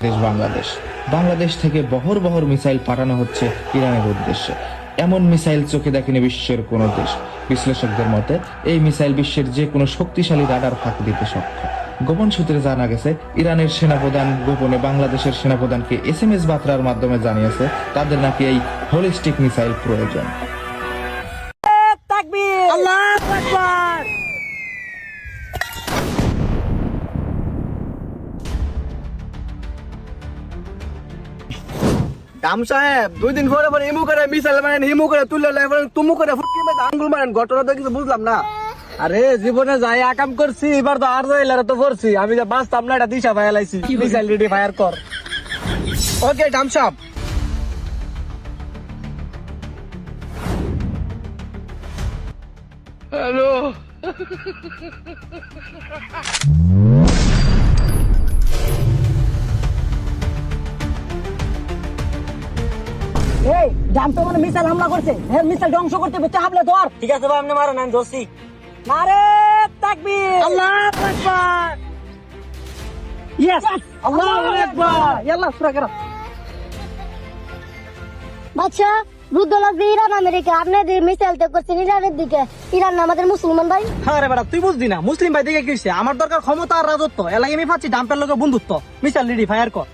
দেশ বাংলাদেশ। বাংলাদেশ থেকে বহর বহর মিসাইল পাঠানো হচ্ছে ইরানের উদ্দেশ্যে। এমন মিসাইল চোখে দেখেনি বিশ্বের কোনো দেশ। বিশ্লেষকদের মতে এই মিসাইল বিশ্বের যে কোনো শক্তিশালী রাডার ফাঁকি দিতে সক্ষম। গোপন সূত্রে জানা গেছে, ইরানের সেনাপ্রধান গোপনে বাংলাদেশের সেনাপ্রধানকে SMS বার্তার মাধ্যমে জানিয়েছে তাদের নাকি এই হোলিস্টিক মিসাইল প্রয়োজন। আল্লাহু আকবার। দাম সাহেব 2 দিন পরে পরে ইমু করে মিসাইল মারেন, হিমু করে তুলে লেবেন, তুমু করে ফুটকি মে আঙ্গুল মারেন, ঘটনা তো কিছু বুঝলাম না। আরে জীবনে যাই আকাম করছি, এবার তো আর রইলারে তো পড়ছি, আমি যে বাঁচতাম না এটা দিশা ফায়ালাইছি। মিসাইল রেডি ফায়ার কর। ওকে দাম সাহেব। হ্যালো, এই জানতো মানে মিসাইল হামলা করছে, হ্যাঁ মিসাইল ধ্বংস করতে বলতে হামলা ধর। ঠিক আছে ভাই, আপনি মারেন, আমি ধরছি। নারে তাকবীর, আল্লাহু আকবার। ইয়েস, আল্লাহু আকবার। ইয়াল্লাহ শুরু করো। বাচ্চা যুদ্ধ লাগবে ইরান আমেরিকা, আপনি মিসাইল তো করছেন ইরানের দিকে। ইরান আমাদের মুসলমান ভাই। আরে বেটা তুই বুঝলি না, মুসলিম ভাই দিকে কিসে? আমার দরকার ক্ষমতা আর রাজত্ব, এলাকা আমি পাচ্ছি ডাম্পের লোকের বন্ধুত্ব। মিসাইল রেডি ফায়ার কর।